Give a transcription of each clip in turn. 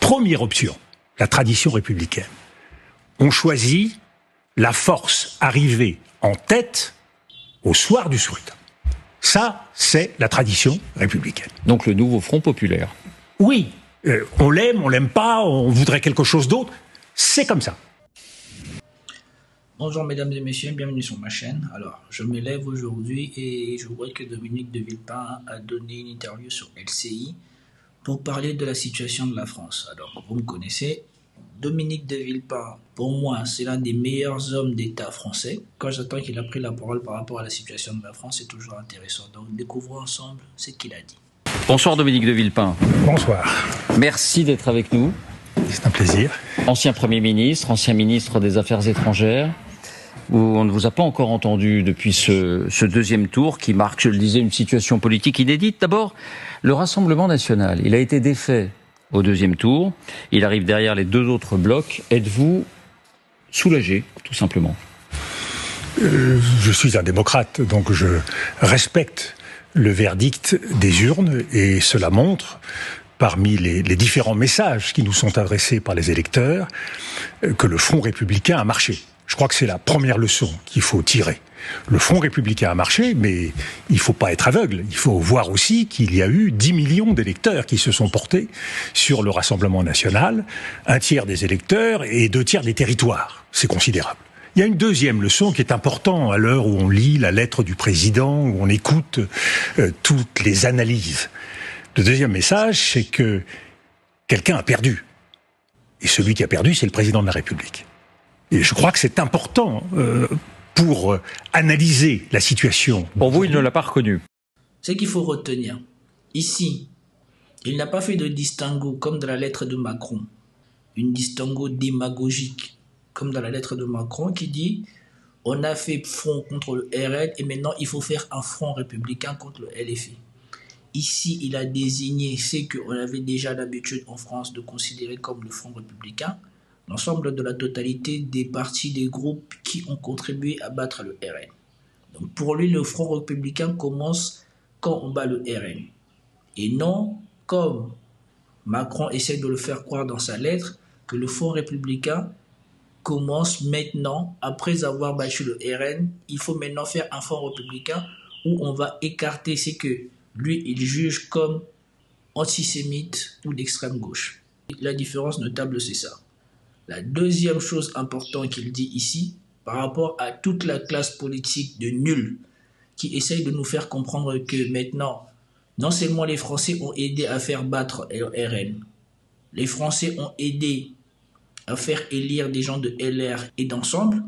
première option, la tradition républicaine. On choisit la force arrivée en tête au soir du scrutin. Ça, c'est la tradition républicaine. Donc le nouveau Front populaire. Oui, on l'aime pas, on voudrait quelque chose d'autre. C'est comme ça. Bonjour mesdames et messieurs, bienvenue sur ma chaîne. Alors, je me lève aujourd'hui et je vois que Dominique de Villepin a donné une interview sur LCI pour parler de la situation de la France. Alors, vous me connaissez, Dominique de Villepin, pour moi, c'est l'un des meilleurs hommes d'État français. Quand j'entends qu'il a pris la parole par rapport à la situation de la France, c'est toujours intéressant. Donc, découvrons ensemble ce qu'il a dit. Bonsoir Dominique de Villepin. Bonsoir. Merci d'être avec nous. C'est un plaisir. Ancien Premier ministre, ancien ministre des Affaires étrangères. On ne vous a pas encore entendu depuis ce deuxième tour qui marque, je le disais, une situation politique inédite. D'abord, le Rassemblement national, il a été défait au deuxième tour. Il arrive derrière les deux autres blocs. Êtes-vous soulagé, tout simplement ? Je suis un démocrate, donc je respecte le verdict des urnes et cela montre, parmi les différents messages qui nous sont adressés par les électeurs, que le Front républicain a marché. Je crois que c'est la première leçon qu'il faut tirer. Le Front républicain a marché, mais il ne faut pas être aveugle. Il faut voir aussi qu'il y a eu 10 millions d'électeurs qui se sont portés sur le Rassemblement national, un tiers des électeurs et 2 tiers des territoires. C'est considérable. Il y a une deuxième leçon qui est importante à l'heure où on lit la lettre du président, où on écoute toutes les analyses. Le deuxième message, c'est que quelqu'un a perdu. Et celui qui a perdu, c'est le président de la République. Et je crois que c'est important pour analyser la situation. Pour vous, il ne l'a pas reconnu. Ce qu'il faut retenir, ici, il n'a pas fait de distinguo comme dans la lettre de Macron, une distinguo démagogique, comme dans la lettre de Macron qui dit « on a fait front contre le RN et maintenant il faut faire un front républicain contre le LFI ». Ici, il a désigné ce qu'on avait déjà l'habitude en France de considérer comme le front républicain, l'ensemble de la totalité des partis, des groupes qui ont contribué à battre le RN. Donc pour lui, le Front républicain commence quand on bat le RN. Et non, comme Macron essaie de le faire croire dans sa lettre, que le Front républicain commence maintenant, après avoir battu le RN, il faut maintenant faire un Front républicain où on va écarter ce que lui, il juge comme antisémite ou d'extrême gauche. La différence notable, c'est ça. La deuxième chose importante qu'il dit ici, par rapport à toute la classe politique de nuls qui essaye de nous faire comprendre que maintenant, non seulement les Français ont aidé à faire battre le RN, les Français ont aidé à faire élire des gens de LR et d'ensemble,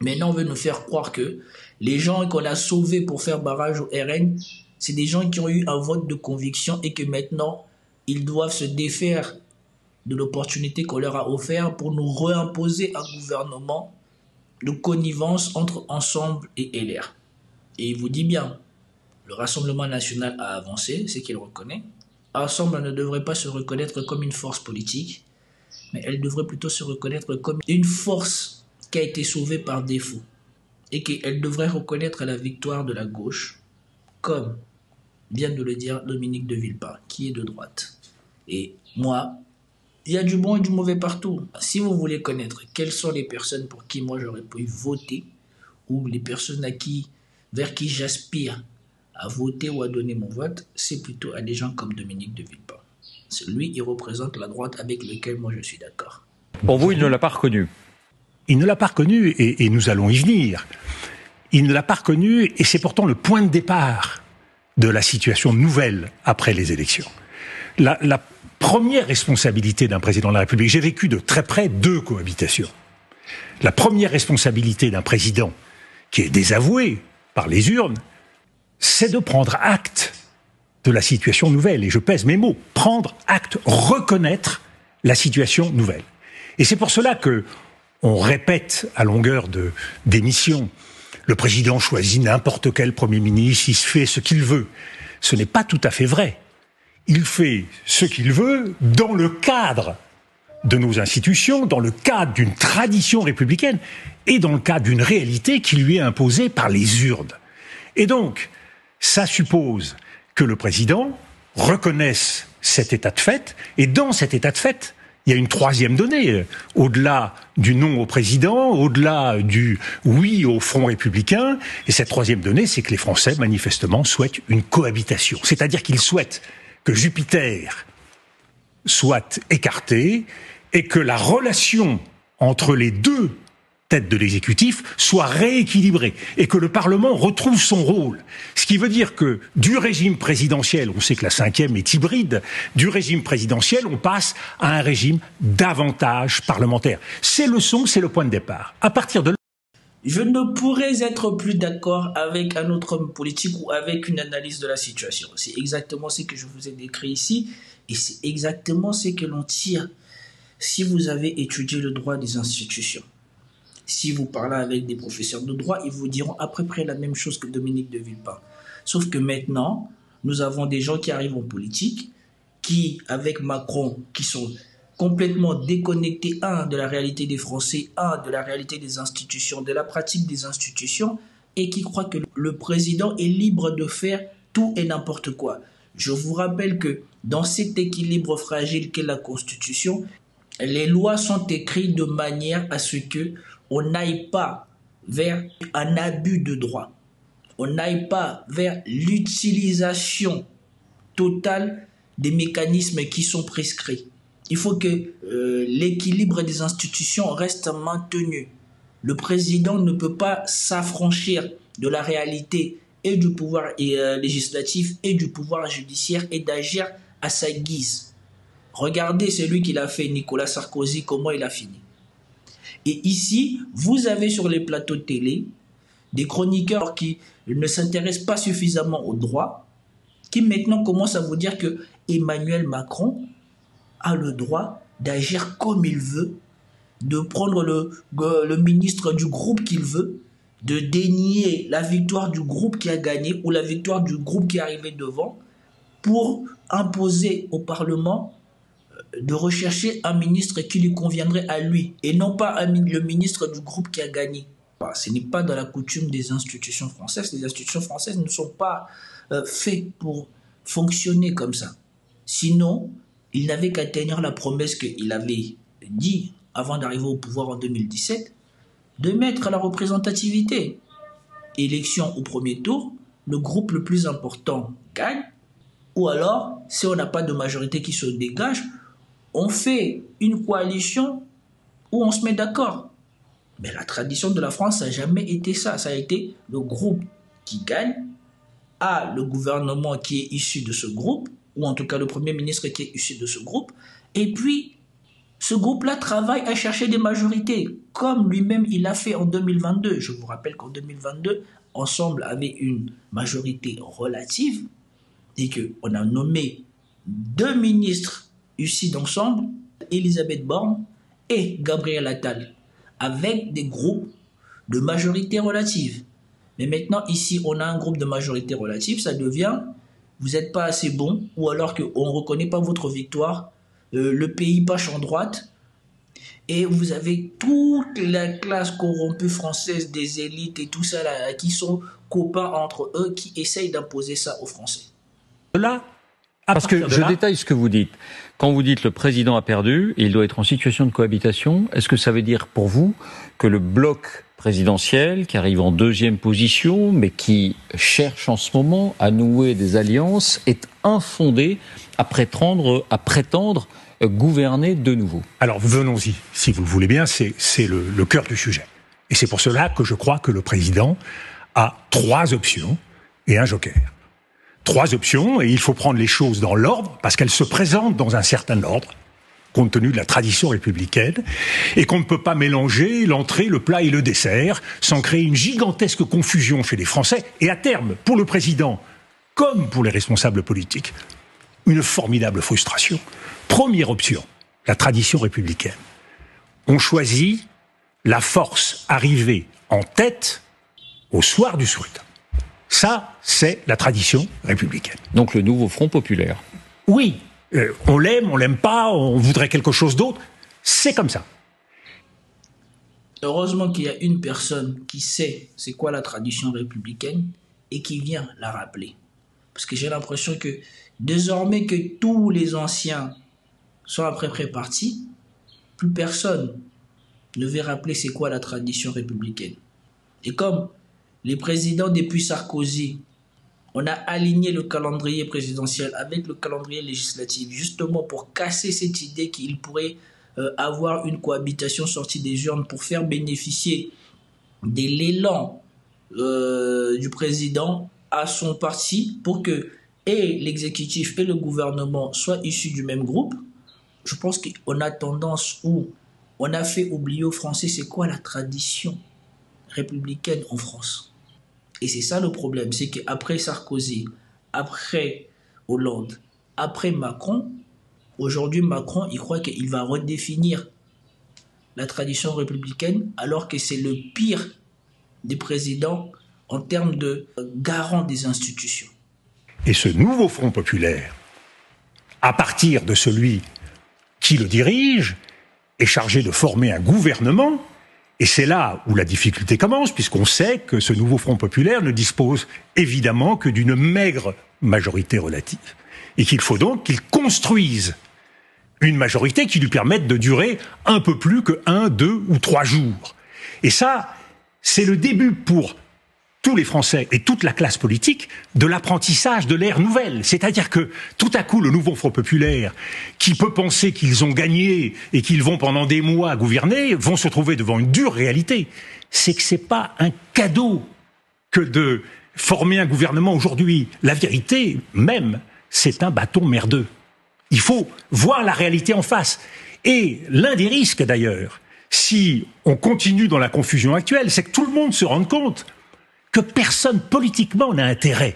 maintenant on veut nous faire croire que les gens qu'on a sauvés pour faire barrage au RN, c'est des gens qui ont eu un vote de conviction et que maintenant, ils doivent se défaire de l'opportunité qu'on leur a offert pour nous réimposer un gouvernement de connivence entre Ensemble et LR. Et il vous dit bien, le Rassemblement national a avancé, c'est qu'il reconnaît. Ensemble ne devrait pas se reconnaître comme une force politique, mais elle devrait plutôt se reconnaître comme une force qui a été sauvée par défaut. Et qu'elle devrait reconnaître la victoire de la gauche, comme vient de le dire Dominique de Villepin, qui est de droite. Et moi, il y a du bon et du mauvais partout. Si vous voulez connaître quelles sont les personnes pour qui moi j'aurais pu voter, ou les personnes vers qui j'aspire à voter ou à donner mon vote, c'est plutôt à des gens comme Dominique de Villepin. Lui, il représente la droite avec laquelle moi je suis d'accord. Pour vous, il ne l'a pas reconnu. Il ne l'a pas reconnu et nous allons y venir. Il ne l'a pas reconnu et c'est pourtant le point de départ de la situation nouvelle après les élections. La première responsabilité d'un président de la République, j'ai vécu de très près 2 cohabitations. La première responsabilité d'un président qui est désavoué par les urnes, c'est de prendre acte de la situation nouvelle. Et je pèse mes mots, prendre acte, reconnaître la situation nouvelle. Et c'est pour cela que on répète à longueur d'émissions, le président choisit n'importe quel Premier ministre, il se fait ce qu'il veut. Ce n'est pas tout à fait vrai. Il fait ce qu'il veut dans le cadre de nos institutions, dans le cadre d'une tradition républicaine et dans le cadre d'une réalité qui lui est imposée par les urnes. Et donc, ça suppose que le président reconnaissent cet état de fait, et dans cet état de fait, il y a une troisième donnée, au-delà du non au président, au-delà du oui au Front républicain, et cette troisième donnée, c'est que les Français, manifestement, souhaitent une cohabitation. C'est-à-dire qu'ils souhaitent que Jupiter soit écarté et que la relation entre les deux tête de l'exécutif soit rééquilibrée et que le Parlement retrouve son rôle. Ce qui veut dire que du régime présidentiel, on sait que la cinquième est hybride, du régime présidentiel, on passe à un régime davantage parlementaire. Ces leçons, c'est le point de départ. À partir de là, je ne pourrais être plus d'accord avec un autre homme politique ou avec une analyse de la situation. C'est exactement ce que je vous ai décrit ici et c'est exactement ce que l'on tire si vous avez étudié le droit des institutions. Si vous parlez avec des professeurs de droit, ils vous diront à peu près la même chose que Dominique de Villepin. Sauf que maintenant, nous avons des gens qui arrivent en politique, qui, avec Macron, qui sont complètement déconnectés, de la réalité des Français, de la réalité des institutions, de la pratique des institutions, et qui croient que le président est libre de faire tout et n'importe quoi. Je vous rappelle que dans cet équilibre fragile qu'est la Constitution, les lois sont écrites de manière à ce que on n'aille pas vers un abus de droit. On n'aille pas vers l'utilisation totale des mécanismes qui sont prescrits. Il faut que l'équilibre des institutions reste maintenu. Le président ne peut pas s'affranchir de la réalité et du pouvoir législatif et du pouvoir judiciaire et d'agir à sa guise. Regardez celui qu'il a fait, Nicolas Sarkozy, comment il a fini. Et ici, vous avez sur les plateaux de télé des chroniqueurs qui ne s'intéressent pas suffisamment au droit, qui maintenant commencent à vous dire que Emmanuel Macron a le droit d'agir comme il veut, de prendre le ministre du groupe qu'il veut, de dénier la victoire du groupe qui a gagné ou la victoire du groupe qui est arrivé devant pour imposer au Parlement de rechercher un ministre qui lui conviendrait à lui et non pas le ministre du groupe qui a gagné. Ce n'est pas dans la coutume des institutions françaises. Les institutions françaises ne sont pas faites pour fonctionner comme ça. Sinon, il n'avait qu'à tenir la promesse qu'il avait dit avant d'arriver au pouvoir en 2017, de mettre la représentativité. Élection au premier tour, le groupe le plus important gagne, ou alors, si on n'a pas de majorité qui se dégage, on fait une coalition où on se met d'accord. Mais la tradition de la France, ça n'a jamais été ça. Ça a été le groupe qui gagne, le gouvernement qui est issu de ce groupe, ou en tout cas le Premier ministre qui est issu de ce groupe, et puis ce groupe-là travaille à chercher des majorités, comme lui-même il l'a fait en 2022. Je vous rappelle qu'en 2022, Ensemble avait une majorité relative, et qu'on a nommé 2 ministres issus d'Ensemble, Elisabeth Borne et Gabriel Attal, avec des groupes de majorité relative. Mais maintenant, ici, on a un groupe de majorité relative, ça devient, vous n'êtes pas assez bon, ou alors qu'on ne reconnaît pas votre victoire, le pays penche en droite, et vous avez toute la classe corrompue française des élites et tout ça, là, qui sont copains entre eux, qui essayent d'imposer ça aux Français. Là, parce que je détaille ce que vous dites. Quand vous dites le président a perdu et il doit être en situation de cohabitation, est-ce que ça veut dire pour vous que le bloc présidentiel, qui arrive en 2e position, mais qui cherche en ce moment à nouer des alliances, est infondé à prétendre gouverner de nouveau? Alors venons-y, si vous le voulez bien, c'est le cœur du sujet. Et c'est pour cela que je crois que le président a 3 options et un joker. 3 options, et il faut prendre les choses dans l'ordre, parce qu'elles se présentent dans un certain ordre, compte tenu de la tradition républicaine, et qu'on ne peut pas mélanger l'entrée, le plat et le dessert, sans créer une gigantesque confusion chez les Français, et à terme, pour le président, comme pour les responsables politiques, une formidable frustration. Première option, la tradition républicaine. On choisit la force arrivée en tête au soir du scrutin. Ça, c'est la tradition républicaine. Donc le nouveau Front populaire. Oui, on l'aime pas, on voudrait quelque chose d'autre. C'est comme ça. Heureusement qu'il y a une personne qui sait c'est quoi la tradition républicaine et qui vient la rappeler. Parce que j'ai l'impression qu'il Désormais que tous les anciens sont après partis, plus personne ne veut rappeler c'est quoi la tradition républicaine. Et comme les présidents depuis Sarkozy, on a aligné le calendrier présidentiel avec le calendrier législatif, justement pour casser cette idée qu'il pourrait avoir une cohabitation sortie des urnes pour faire bénéficier de l'élan du président à son parti pour que et l'exécutif et le gouvernement soient issus du même groupe. Je pense qu'on a tendance où on a fait oublier aux Français c'est quoi la tradition républicaine en France. Et c'est ça le problème, c'est qu'après Sarkozy, après Hollande, après Macron, aujourd'hui Macron, il croit qu'il va redéfinir la tradition républicaine alors que c'est le pire des présidents en termes de garant des institutions. Et ce nouveau Front populaire, à partir de celui qui le dirige, est chargé de former un gouvernement. Et c'est là où la difficulté commence, puisqu'on sait que ce nouveau Front populaire ne dispose évidemment que d'une maigre majorité relative. Et qu'il faut donc qu'il construise une majorité qui lui permette de durer un peu plus que 1, 2 ou 3 jours. Et ça, c'est le début pour tous les Français et toute la classe politique de l'apprentissage de l'ère nouvelle. C'est-à-dire que tout à coup, le nouveau Front populaire, qui peut penser qu'ils ont gagné et qu'ils vont pendant des mois gouverner, vont se trouver devant une dure réalité. C'est que c'est pas un cadeau que de former un gouvernement aujourd'hui. La vérité, même, c'est un bâton merdeux. Il faut voir la réalité en face. Et l'un des risques, d'ailleurs, si on continue dans la confusion actuelle, c'est que tout le monde se rende compte que personne politiquement n'a intérêt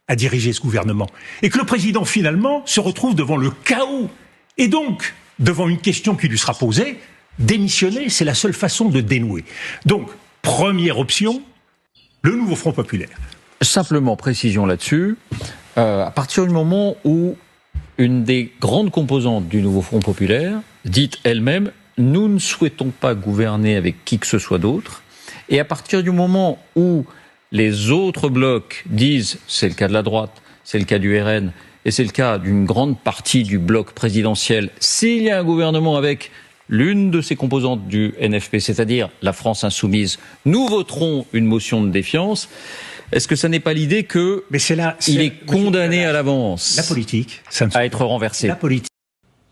à diriger ce gouvernement. Et que le président, finalement, se retrouve devant le chaos. Et donc, devant une question qui lui sera posée, démissionner, c'est la seule façon de dénouer. Donc, première option, le nouveau Front populaire. Simplement, précision là-dessus. À partir du moment où une des grandes composantes du nouveau Front populaire dit elle-même « Nous ne souhaitons pas gouverner avec qui que ce soit d'autre », et à partir du moment où les autres blocs disent, c'est le cas de la droite, c'est le cas du RN, et c'est le cas d'une grande partie du bloc présidentiel, s'il y a un gouvernement avec l'une de ces composantes du NFP, c'est-à-dire la France insoumise, nous voterons une motion de défiance. Est-ce que ça n'est pas l'idée qu'il est condamné à l'avance la politique, à être renversé? La politique.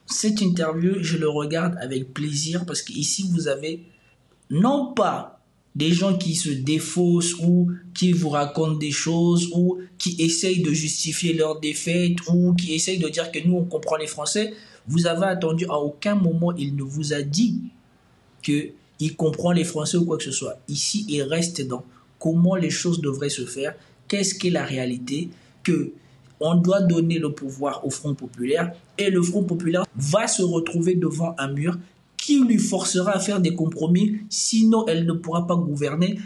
Cette interview, je le regarde avec plaisir parce qu'ici, vous avez non pas des gens qui se défaussent ou qui vous racontent des choses ou qui essayent de justifier leur défaite ou qui essayent de dire que nous, on comprend les Français. Vous avez attendu, à aucun moment, il ne vous a dit qu'il comprend les Français ou quoi que ce soit. Ici, il reste dans comment les choses devraient se faire, qu'est-ce qu'est la réalité, qu'on doit donner le pouvoir au Front populaire et le Front populaire va se retrouver devant un mur qui lui forcera à faire des compromis, sinon elle ne pourra pas gouverner,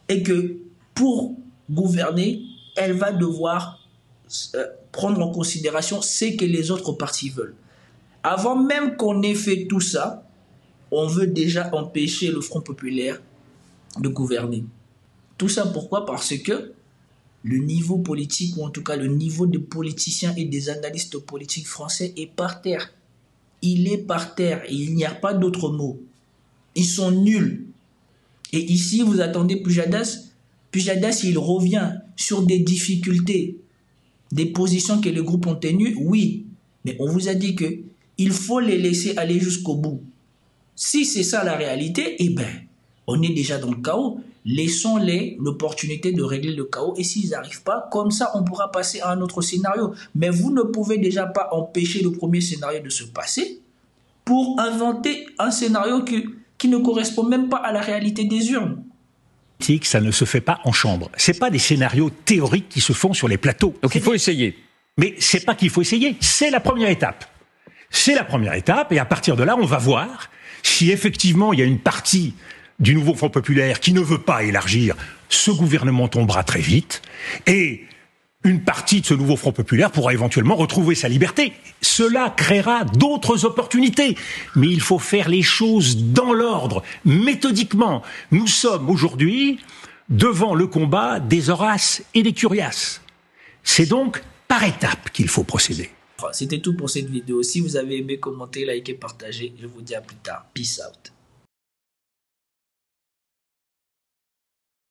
et que pour gouverner, elle va devoir prendre en considération ce que les autres partis veulent. Avant même qu'on ait fait tout ça, on veut déjà empêcher le Front populaire de gouverner. Tout ça pourquoi? Parce que le niveau politique, ou en tout cas le niveau des politiciens et des analystes politiques français est par terre. Il est par terre et il n'y a pas d'autre mot. Ils sont nuls. Et ici, vous attendez Pujadas. Pujadas, il revient sur des difficultés, des positions que les groupes ont tenues, oui. Mais on vous a dit qu'il faut les laisser aller jusqu'au bout. Si c'est ça la réalité, eh bien, on est déjà dans le chaos. Laissons-les l'opportunité de régler le chaos. Et s'ils n'arrivent pas, comme ça, on pourra passer à un autre scénario. Mais vous ne pouvez déjà pas empêcher le premier scénario de se passer pour inventer un scénario qui ne correspond même pas à la réalité des urnes. Ça ne se fait pas en chambre. C'est pas des scénarios théoriques qui se font sur les plateaux. Donc il faut essayer. Mais c'est pas qu'il faut essayer, c'est la première étape. C'est la première étape, et à partir de là, on va voir si effectivement il y a une partie du nouveau Front populaire qui ne veut pas élargir, ce gouvernement tombera très vite, et une partie de ce nouveau Front populaire pourra éventuellement retrouver sa liberté. Cela créera d'autres opportunités, mais il faut faire les choses dans l'ordre, méthodiquement. Nous sommes aujourd'hui devant le combat des Horaces et des Curiaces. C'est donc par étapes qu'il faut procéder. C'était tout pour cette vidéo. Si vous avez aimé, commentez, likez, partagez. Je vous dis à plus tard. Peace out.